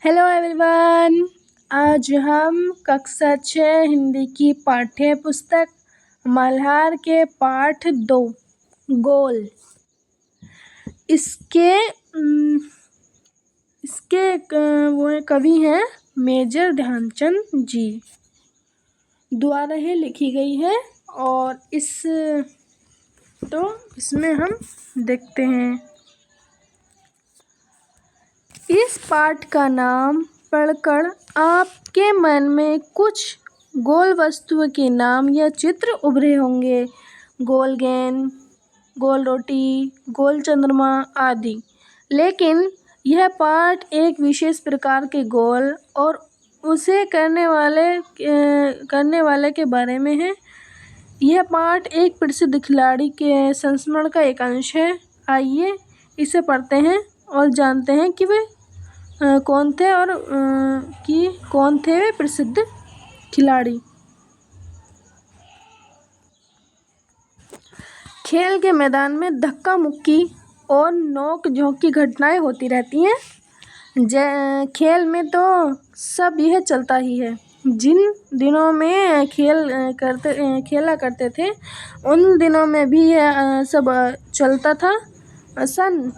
Hello everyone. आज हम कक्षा 6 हिंदी की पाठ्य पुस्तक मल्हार के पाठ 2 गोल इसके वो कवि हैं मेजर ध्यानचंद जी द्वारा ही लिखी गई है। और इसमें हम देखते हैं। इस पाठ का नाम पढ़कर आपके मन में कुछ गोल वस्तुओं के नाम या चित्र उभरे होंगे। गोल गेंद, गोल रोटी, गोल चंद्रमा आदि। लेकिन यह पाठ एक विशेष प्रकार के गोल और उसे करने वाले के बारे में है। यह पाठ एक प्रसिद्ध खिलाड़ी के संस्मरण का एक अंश है। आइए इसे पढ़ते हैं और जानते हैं कि वे कौन थे वे प्रसिद्ध खिलाड़ी। खेल के मैदान में धक्का मुक्की और नोक झोंक की घटनाएं होती रहती हैं। खेल में तो सब यह चलता ही है। जिन दिनों में खेला करते थे उन दिनों में भी यह सब चलता था। सन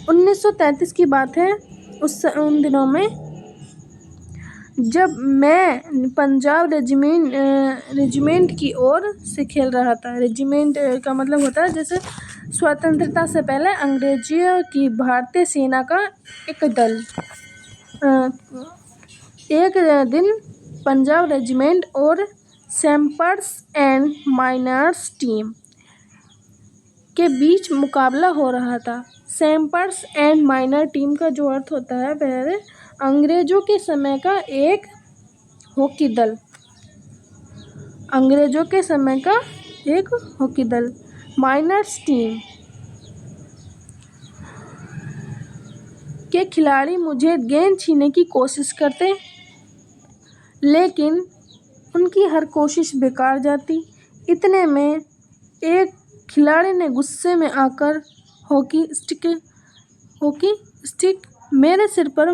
1933 की बात है। उन दिनों में जब मैं पंजाब रेजिमेंट की ओर से खेल रहा था। रेजिमेंट का मतलब होता है जैसे स्वतंत्रता से पहले अंग्रेजियों की भारतीय सेना का एक दल। एक दिन पंजाब रेजिमेंट और सैपर्स एंड माइनर्स टीम के बीच मुकाबला हो रहा था। सैपर्स एंड माइनर टीम का जो अर्थ होता है वह अंग्रेजों के समय का एक हॉकी दल। अंग्रेजों के समय का एक हॉकी दल माइनर्स टीम के खिलाड़ी मुझे गेंद छीनने की कोशिश करते, लेकिन उनकी हर कोशिश बेकार जाती। इतने में एक खिलाड़ी ने गुस्से में आकर हॉकी स्टिक मेरे सिर पर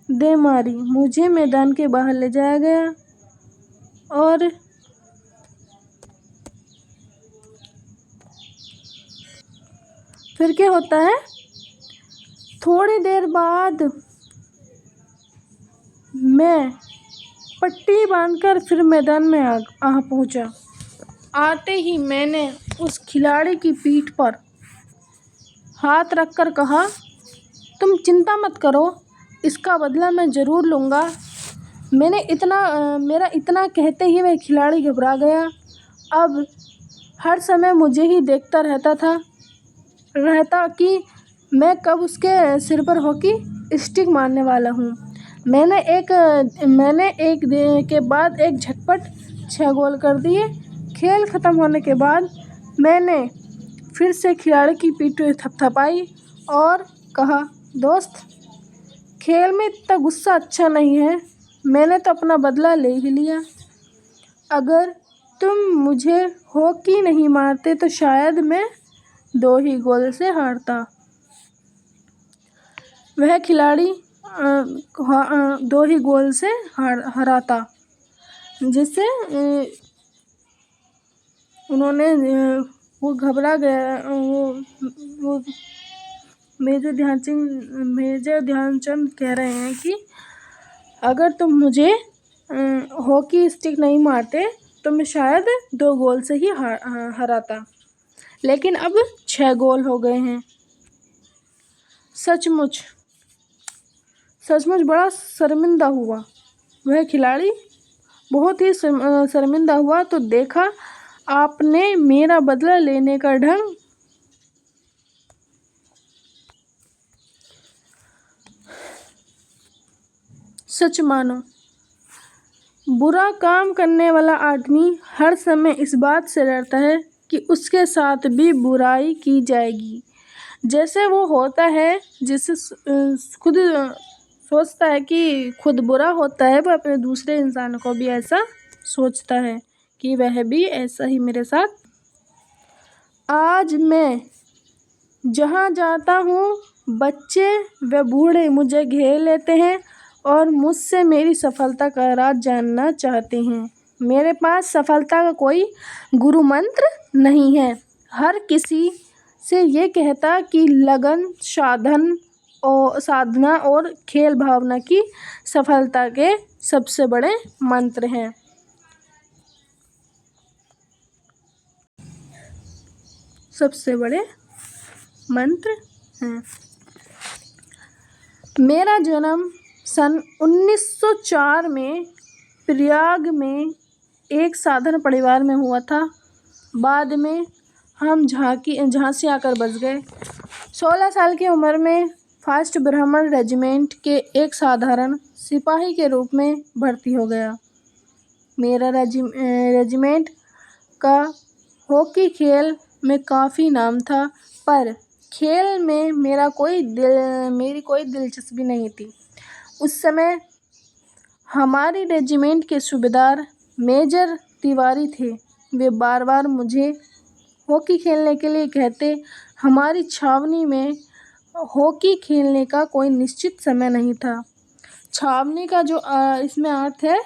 दे मारी। मुझे मैदान के बाहर ले जाया गया और फिर क्या होता है, थोड़ी देर बाद मैं पट्टी बांधकर फिर मैदान में आ पहुंचा। आते ही मैंने उस खिलाड़ी की पीठ पर हाथ रखकर कहा, तुम चिंता मत करो, इसका बदला मैं ज़रूर लूँगा। मेरा इतना कहते ही वह खिलाड़ी घबरा गया। अब हर समय मुझे ही देखता रहता कि मैं कब उसके सिर पर हॉकी स्टिक मारने वाला हूँ। मैंने एक दिन के बाद एक झटपट 6 गोल कर दिए। खेल ख़त्म होने के बाद मैंने फिर से खिलाड़ी की पीठ थपथपाई और कहा, दोस्त, खेल में इतना गुस्सा अच्छा नहीं है। मैंने तो अपना बदला ले ही लिया। अगर तुम मुझे हॉकी नहीं मारते तो शायद मैं 2 ही गोल से हारता। वह खिलाड़ी 2 ही गोल से हराता, जिससे वो घबरा गया। वो मेजर ध्यानचंद कह रहे हैं कि अगर तुम मुझे हॉकी स्टिक नहीं मारते तो मैं शायद 2 गोल से ही हराता, लेकिन अब 6 गोल हो गए हैं। सचमुच बड़ा शर्मिंदा हुआ। वह खिलाड़ी बहुत ही शर्मिंदा हुआ। तो देखा आपने मेरा बदला लेने का ढंग। सच मानो, बुरा काम करने वाला आदमी हर समय इस बात से डरता है कि उसके साथ भी बुराई की जाएगी। जैसे वो होता है जिसे खुद सोचता है कि खुद बुरा होता है, वो अपने दूसरे इंसान को भी ऐसा सोचता है कि वह भी ऐसा ही मेरे साथ। आज मैं जहाँ जाता हूँ बच्चे व बूढ़े मुझे घेर लेते हैं और मुझसे मेरी सफलता का राज जानना चाहते हैं। मेरे पास सफलता का कोई गुरु मंत्र नहीं है। हर किसी से ये कहता कि लगन, साधना और खेल भावना की सफलता के सबसे बड़े मंत्र हैं। सबसे बड़े मंत्र हैं। मेरा जन्म सन 1904 में प्रयाग में एक साधारण परिवार में हुआ था। बाद में हम झांसी आकर बस गए। 16 साल की उम्र में फर्स्ट ब्राह्मण रेजिमेंट के एक साधारण सिपाही के रूप में भर्ती हो गया। मेरा रेजिमेंट का हॉकी खेल में काफ़ी नाम था, पर खेल में मेरी कोई दिलचस्पी नहीं थी। उस समय हमारी रेजिमेंट के सूबेदार मेजर तिवारी थे। वे बार बार मुझे हॉकी खेलने के लिए कहते। हमारी छावनी में हॉकी खेलने का कोई निश्चित समय नहीं था। छावनी का जो इसमें अर्थ है,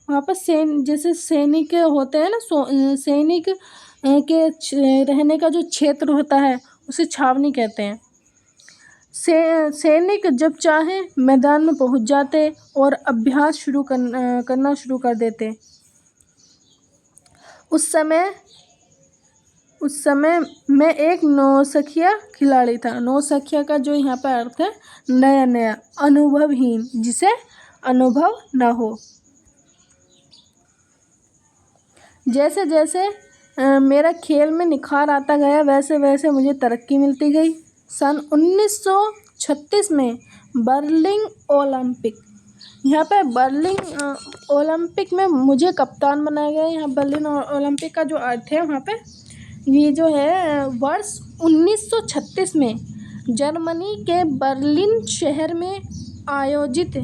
वहाँ पर जैसे सैनिक होते हैं ना, सैनिक के रहने का जो क्षेत्र होता है उसे छावनी कहते हैं। सैनिक जब चाहे मैदान में पहुंच जाते और अभ्यास करना शुरू कर देते। उस समय मैं एक नौसिखिया खिलाड़ी था। नौसिखिया का जो यहाँ पर अर्थ है नया, अनुभवहीन, जिसे अनुभव ना हो। जैसे जैसे मेरा खेल में निखार आता गया, वैसे वैसे मुझे तरक्की मिलती गई। सन 1936 में बर्लिन ओलंपिक, यहाँ पे बर्लिन ओलंपिक में मुझे कप्तान बनाया गया। यहाँ बर्लिन ओलंपिक का जो अर्थ है वहाँ पे ये जो है वर्ष 1936 में जर्मनी के बर्लिन शहर में आयोजित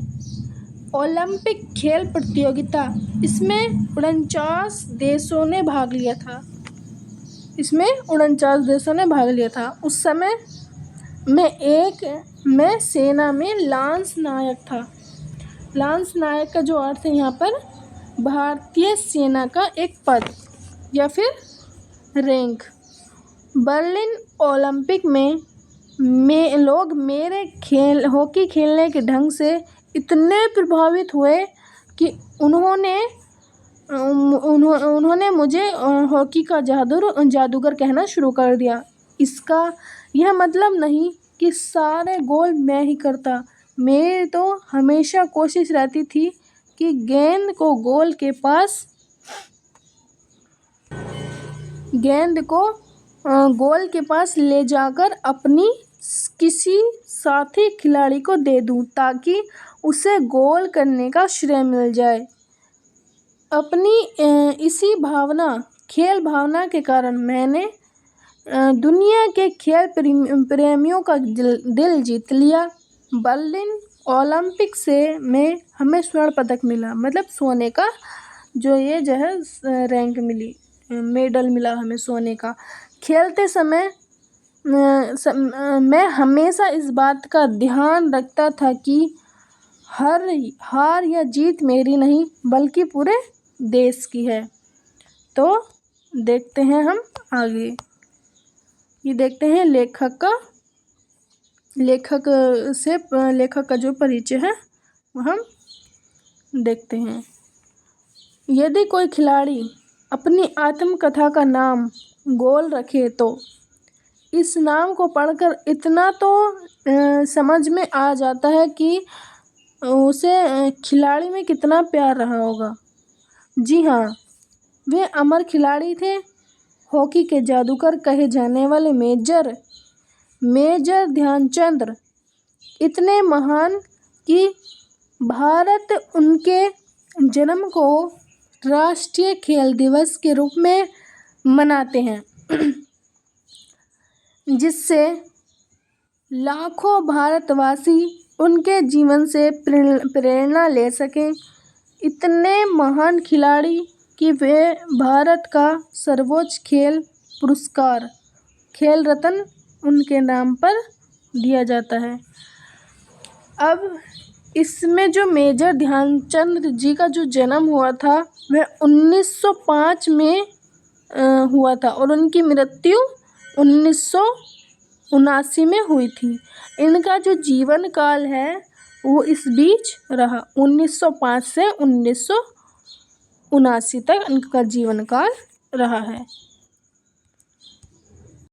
ओलंपिक खेल प्रतियोगिता, इसमें 49 देशों ने भाग लिया था। उस समय मैं सेना में लांस नायक था। लांस नायक का जो अर्थ है यहाँ पर भारतीय सेना का एक पद या फिर रैंक। बर्लिन ओलंपिक में लोग मेरे हॉकी खेलने के ढंग से इतने प्रभावित हुए कि उन्होंने मुझे हॉकी का जादूगर कहना शुरू कर दिया। इसका यह मतलब नहीं कि सारे गोल मैं ही करता। मेरी तो हमेशा कोशिश रहती थी कि गेंद को गोल के पास ले जाकर अपनी किसी साथी खिलाड़ी को दे दूं, ताकि उसे गोल करने का श्रेय मिल जाए। अपनी इसी खेल भावना के कारण मैंने दुनिया के खेल प्रेमियों का दिल जीत लिया। बर्लिन ओलंपिक से हमें स्वर्ण पदक मिला, मतलब सोने का जो है रैंक मिली, मेडल मिला हमें सोने का। खेलते समय मैं हमेशा इस बात का ध्यान रखता था कि हार या जीत मेरी नहीं बल्कि पूरे देश की है। तो देखते हैं हम आगे। ये देखते हैं लेखक का जो परिचय है वो हम देखते हैं। यदि कोई खिलाड़ी अपनी आत्मकथा का नाम गोल रखे तो इस नाम को पढ़कर इतना तो समझ में आ जाता है कि उसे खिलाड़ी में कितना प्यार रहा होगा। जी हाँ, वे अमर खिलाड़ी थे। हॉकी के जादूगर कहे जाने वाले मेजर ध्यानचंद इतने महान कि भारत उनके जन्म को राष्ट्रीय खेल दिवस के रूप में मनाते हैं, जिससे लाखों भारतवासी उनके जीवन से प्रेरणा ले सकें। इतने महान खिलाड़ी कि वे भारत का सर्वोच्च खेल पुरस्कार खेल रत्न उनके नाम पर दिया जाता है। अब इसमें जो मेजर ध्यानचंद जी का जो जन्म हुआ था वह 1905 में हुआ था और उनकी मृत्यु 1979 में हुई थी। इनका जो जीवन काल है वो इस बीच रहा, 1905 से 1979 तक इनका जीवन काल रहा है।